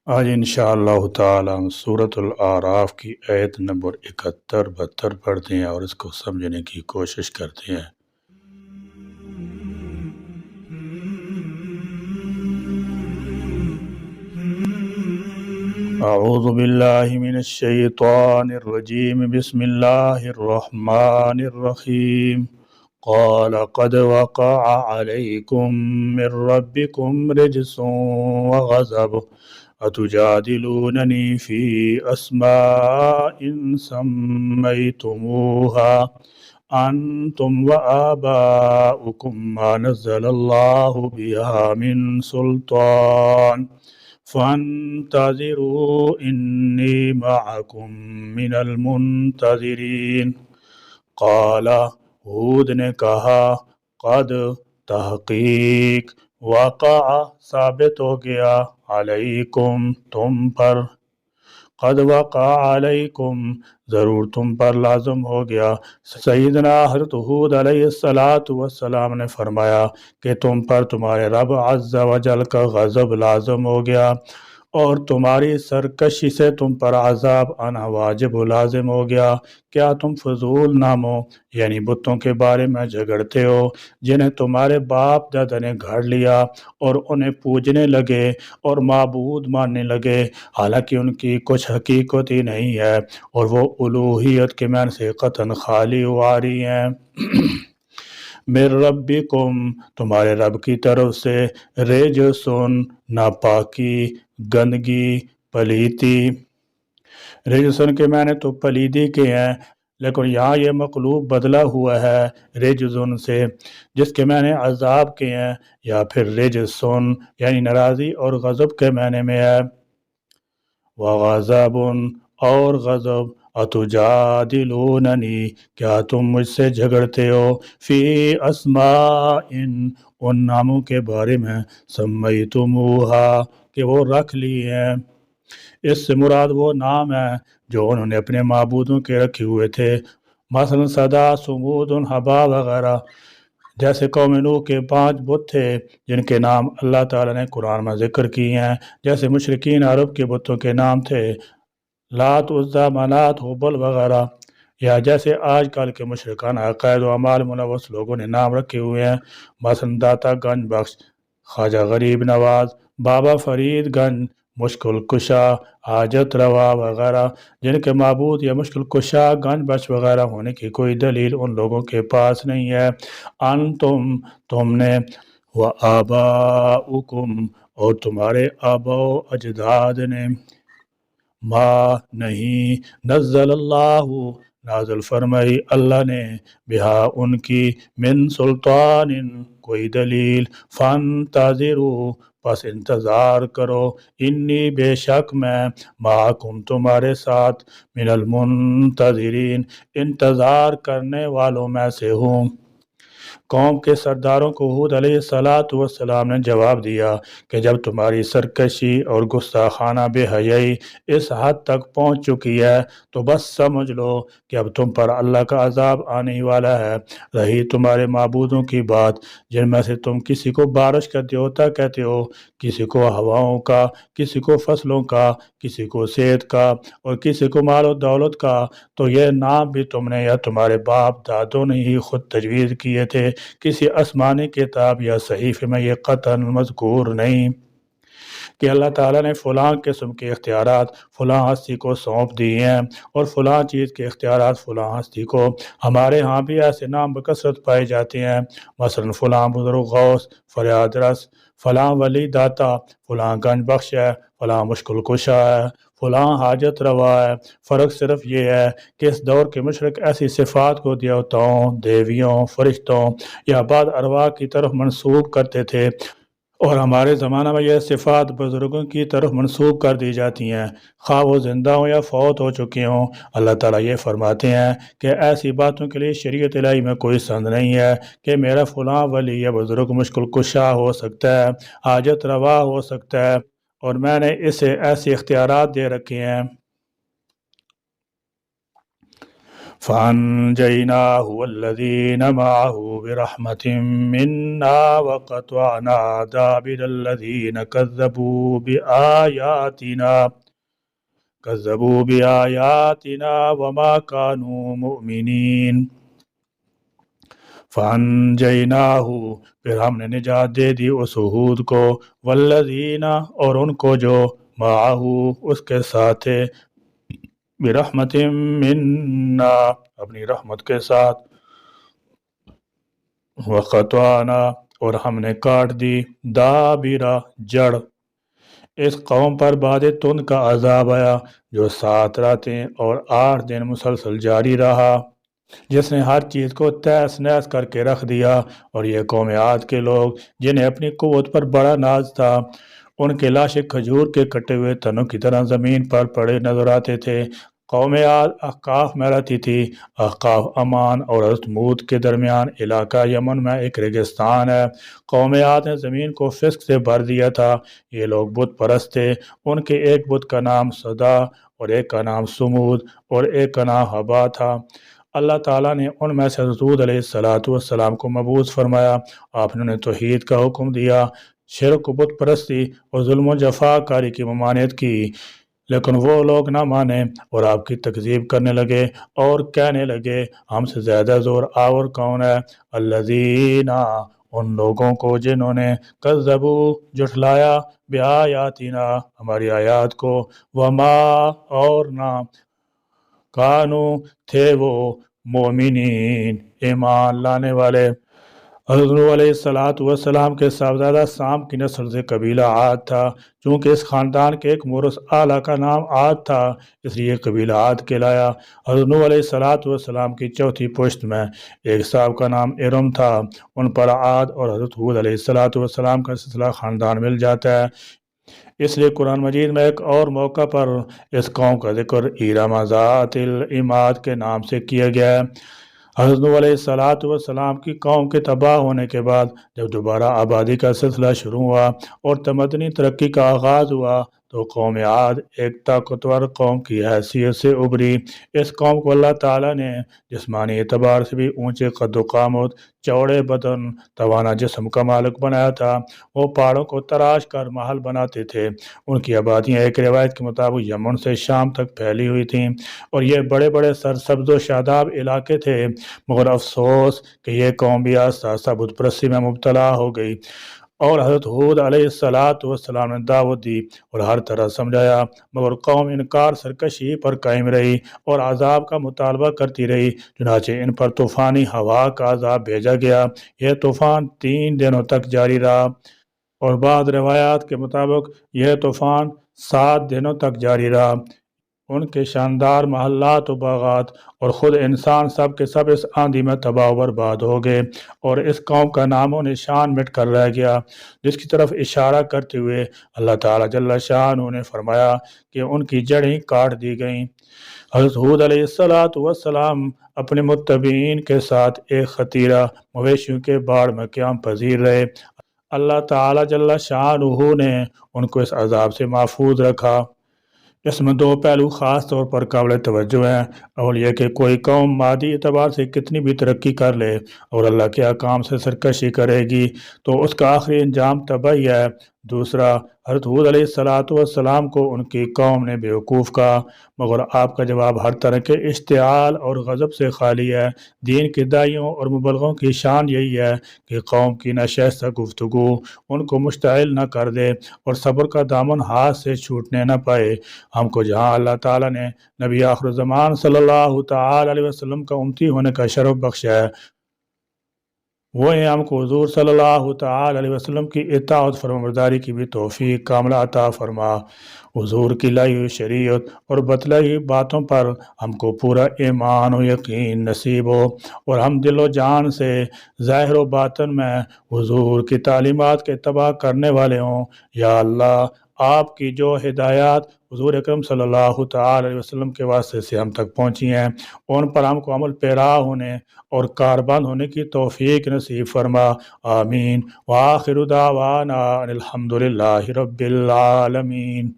آج انشاءاللہ تعالی ہم سورۃ الاعراف کی آیت نمبر 71 72 پڑھتے ہیں اور اس کو سمجھنے کی کوشش کرتے ہیں۔ اعوذ باللہ من الشیطان الرجیم، بسم اللہ الرحمن الرحیم۔ قال قد وقع عليكم من ربكم رجس وغضب أتجادلونني في أسماء سميتموها أنتم وآباؤكم ما نزل الله بها من سلطان فانتظروا إني معكم من المنتظرین۔ قال ہود نے کہا قد تحقیق وقع ثابت ہو گیا علیکم تم پر، قد وقع علیکم ضرور تم پر لازم ہو گیا۔ سیدنا حضرت ہود علیہ السلام نے فرمایا کہ تم پر تمہارے رب عز و جل کا غضب لازم ہو گیا اور تمہاری سرکشی سے تم پر عذاب آنا واجب و لازم ہو گیا۔ کیا تم فضول ناموں یعنی بتوں کے بارے میں جھگڑتے ہو جنہیں تمہارے باپ دادا نے گھڑ لیا اور انہیں پوجنے لگے اور معبود ماننے لگے، حالانکہ ان کی کچھ حقیقت ہی نہیں ہے اور وہ الوہیت کے معنی سے قطعاً خالی و عاری ہیں۔ من ربکم تمہارے رب کی طرف سے، رجسن ناپاکی، گندگی، پلیتی۔ رجسن کے معنی تو پلیدی کے ہیں، لیکن یہاں یہ مقلوب بدلا ہوا ہے رجزن سے جس کے معنی عذاب کے ہیں، یا پھر رجسن یعنی ناراضی اور غضب کے معنی میں ہے۔ وغضب اور غضب، اتجادلوننی کیا تم مجھ سے جھگڑتے ہو، فی اسماء ان ناموں کے بارے میں، سمیتموہا کہ وہ رکھ لی ہیں۔ اس سے مراد وہ نام ہے جو انہوں نے اپنے معبودوں کے رکھے ہوئے تھے، مثلا صدا، سمود، حبا وغیرہ۔ جیسے قوم نوح کے 5 بت تھے جن کے نام اللہ تعالیٰ نے قرآن میں ذکر کی ہیں، جیسے مشرکین عرب کے بتوں کے نام تھے لات، عزا، منات، حبل وغیرہ، یا جیسے آج کل کے مشرکان عقائد و اعمال ملوث لوگوں نے نام رکھے ہوئے ہیں، مثلا داتا گنج بخش، خواجہ غریب نواز، بابا فرید گنج، مشکل کشا، حاجت روا وغیرہ، جن کے معبود یا مشکل کشا، گنج بخش وغیرہ ہونے کی کوئی دلیل ان لوگوں کے پاس نہیں ہے۔ تم نے، وآباؤکم اور تمہارے آبا و اجداد نے، ما نہیں، نزل اللہ نازل فرمائی اللہ نے، بہا ان کی، من سلطان کوئی دلیل، فانتظروا پس انتظار کرو، انی بے شک میں، معکم تمہارے ساتھ، من المنتظرین انتظار کرنے والوں میں سے ہوں۔ قوم کے سرداروں کو ہود علیہ السلام نے جواب دیا کہ جب تمہاری سرکشی اور گستاخانہ بے حیائی اس حد تک پہنچ چکی ہے تو بس سمجھ لو کہ اب تم پر اللہ کا عذاب آنے ہی والا ہے۔ رہی تمہارے معبودوں کی بات جن میں سے تم کسی کو بارش کا دیوتا کہتے ہو، کسی کو ہواؤں کا، کسی کو فصلوں کا، کسی کو صحت کا اور کسی کو مال و دولت کا، تو یہ نام بھی تم نے یا تمہارے باپ دادوں نے ہی خود تجویز کیے تھے، کسی آسمانی کتاب یا صحیفے میں یہ قطعاً مذکور نہیں کہ اللہ تعالیٰ نے فلاں قسم کے اختیارات فلاں ہستی کو سونپ دیے ہیں اور فلاں چیز کے اختیارات فلاں ہستی کو۔ ہمارے ہاں بھی ایسے نام بکثرت پائے جاتے ہیں، مثلا فلاں بزرگ غوث، فریاد رس، فلاں ولی داتا، فلاں گنج بخش ہے، فلاں مشکل کشا ہے، فلاں حاجت روا ہے۔ فرق صرف یہ ہے کہ اس دور کے مشرک ایسی صفات کو دیوتاؤں، دیویوں، فرشتوں یا بعض ارواح کی طرف منسوب کرتے تھے، اور ہمارے زمانہ میں یہ صفات بزرگوں کی طرف منسوب کر دی جاتی ہیں، خواہ وہ زندہ ہوں یا فوت ہو چکے ہوں۔ اللہ تعالیٰ یہ فرماتے ہیں کہ ایسی باتوں کے لیے شریعت الہی میں کوئی سند نہیں ہے کہ میرا فلاں ولی یا بزرگ مشکل کشا ہو سکتا ہے، حاجت روا ہو سکتا ہے، اور میں نے اسے ایسے اختیارات دے رکھے ہیں۔ فأنجيناه والذين معه برحمة منا وقطعنا دابر الذين كذبوا بآياتنا وما كانوا مؤمنين فانجیناہ، پھر ہم نے نجات دے دی اس ہود کو، والذین اور ان کو جو معہو اس کے ساتھ تھے، برحمت منا اپنی رحمت کے ساتھ، وقطعنا اور ہم نے کاٹ دی دابرہ جڑ اس قوم پر بعد تند کا عذاب آیا جو 7 راتیں اور 8 دن مسلسل جاری رہا، جس نے ہر چیز کو تہس نہس کر کے رکھ دیا۔ اور یہ قوم عاد کے لوگ جنہیں اپنی قوت پر بڑا ناز تھا، ان کے لاشیں کھجور کے کٹے ہوئے تنوں کی طرح زمین پر پڑے نظر آتے تھے۔ قوم عاد احقاف میں رہتی تھی۔ احقاف امان اور حضرت موت کے درمیان علاقہ یمن میں ایک ریگستان ہے۔ قوم عاد نے زمین کو فسق سے بھر دیا تھا۔ یہ لوگ بت پرست تھے۔ ان کے ایک بت کا نام صدا اور ایک کا نام سمود اور ایک کا نام حبا تھا۔ اللہ تعالیٰ نے ان میں سے حضرت ہود علیہ السلام کو مبعوث فرمایا۔ آپ نے انہیں توحید کا حکم دیا، شرک و بت پرستی اور ظلم و جفا کاری کی ممانعت کی، لیکن وہ لوگ نہ مانے اور آپ کی تکذیب کرنے لگے اور کہنے لگے ہم سے زیادہ زور آور کون ہے؟ الذین ان لوگوں کو جنہوں نے کذبوا جھٹلایا بآیاتنا ہماری آیات کو، وما اور نہ کانو تھے وہ مومنین ایمان لانے والے۔ حضرت نوح علیہ السلام کے صاحبزادہ سام کی نسل سے قبیلہ عاد تھا۔ چونکہ اس خاندان کے ایک مورث اعلیٰ کا نام عاد تھا، اس لیے قبیلہ عاد کہلایا۔ حضرت نوح علیہ السلام کی چوتھی پشت میں ایک صاحب کا نام ارم تھا۔ ان پر عاد اور حضرت ہود علیہ السلام کا سلسلہ خاندان مل جاتا ہے۔ اس لیے قرآن مجید میں ایک اور موقع پر اس قوم کا ذکر ارم ذات العماد کے نام سے کیا گیا ہے۔ حضرت نوح علیہ السلام کی قوم کے تباہ ہونے کے بعد جب دوبارہ آبادی کا سلسلہ شروع ہوا اور تمدنی ترقی کا آغاز ہوا تو قوم عاد ایک طاقتور قوم کی حیثیت سے ابھری۔ اس قوم کو اللہ تعالیٰ نے جسمانی اعتبار سے بھی اونچے قد و قامت، چوڑے بدن، توانا جسم کا مالک بنایا تھا۔ وہ پہاڑوں کو تراش کر محل بناتے تھے۔ ان کی آبادیاں ایک روایت کے مطابق یمن سے شام تک پھیلی ہوئی تھیں اور یہ بڑے بڑے سرسبز و شاداب علاقے تھے، مگر افسوس کہ یہ قوم بھی آہستہ آہستہ بت پرستی میں مبتلا ہو گئی اور حضرت ہود علیہ السلام نے دعوت دی اور ہر طرح سمجھایا، مگر قوم انکار سرکشی پر قائم رہی اور عذاب کا مطالبہ کرتی رہی۔ چنانچہ ان پر طوفانی ہوا کا عذاب بھیجا گیا۔ یہ طوفان 3 دنوں تک جاری رہا اور بعض روایات کے مطابق یہ طوفان 7 دنوں تک جاری رہا۔ ان کے شاندار محلات و باغات اور خود انسان سب کے سب اس آندھی میں تباہ و برباد ہو گئے اور اس قوم کا نام و نشان مٹ کر رہ گیا، جس کی طرف اشارہ کرتے ہوئے اللہ تعالیٰ جل شانہ نے فرمایا کہ ان کی جڑیں کاٹ دی گئیں۔ حضرت ہود علیہ السلام اپنے متبعین کے ساتھ ایک خطیرہ مویشیوں کے باڑ میں قیام پذیر رہے۔ اللہ تعالیٰ جل شانہ نے ان کو اس عذاب سے محفوظ رکھا۔ اس میں 2 پہلو خاص طور پر قابل توجہ ہیں۔ اول یہ کہ کوئی قوم مادی اعتبار سے کتنی بھی ترقی کر لے اور اللہ کے احکام سے سرکشی کرے گی تو اس کا آخری انجام تباہی ہے۔ دوسرا، حضرت ہود علیہ السلام کو ان کی قوم نے بیوقوف کہا، مگر آپ کا جواب ہر طرح کے اشتعال اور غضب سے خالی ہے۔ دین کے داعیوں اور مبلغوں کی شان یہی ہے کہ قوم کی ناشائستہ گفتگو ان کو مشتعل نہ کر دے اور صبر کا دامن ہاتھ سے چھوٹنے نہ پائے۔ ہم کو جہاں اللہ تعالیٰ نے نبی آخر الزمان صلی اللہ تعالی علیہ وسلم کا امتی ہونے کا شرف بخشا ہے، وہیں ہم کو حضور صلی اللہ تعالی علیہ وسلم کی اطاعت فرمانبرداری کی بھی توفیق کاملہ عطا فرما۔ حضور کی لائی ہوئی شریعت اور بتلائی ہوئی باتوں پر ہم کو پورا ایمان و یقین نصیب ہو اور ہم دل و جان سے ظاہر و باطن میں حضور کی تعلیمات کے اتباع کرنے والے ہوں۔ یا اللہ، آپ کی جو ہدایات حضور اکرم صلی اللہ تعالی علیہ وسلم کے واسطے سے ہم تک پہنچی ہیں، ان پر ہم کو عمل پیرا ہونے اور کاربند ہونے کی توفیق نصیب فرما۔ آمین۔ وآخر دعوانا ان الحمد للہ رب العالمین۔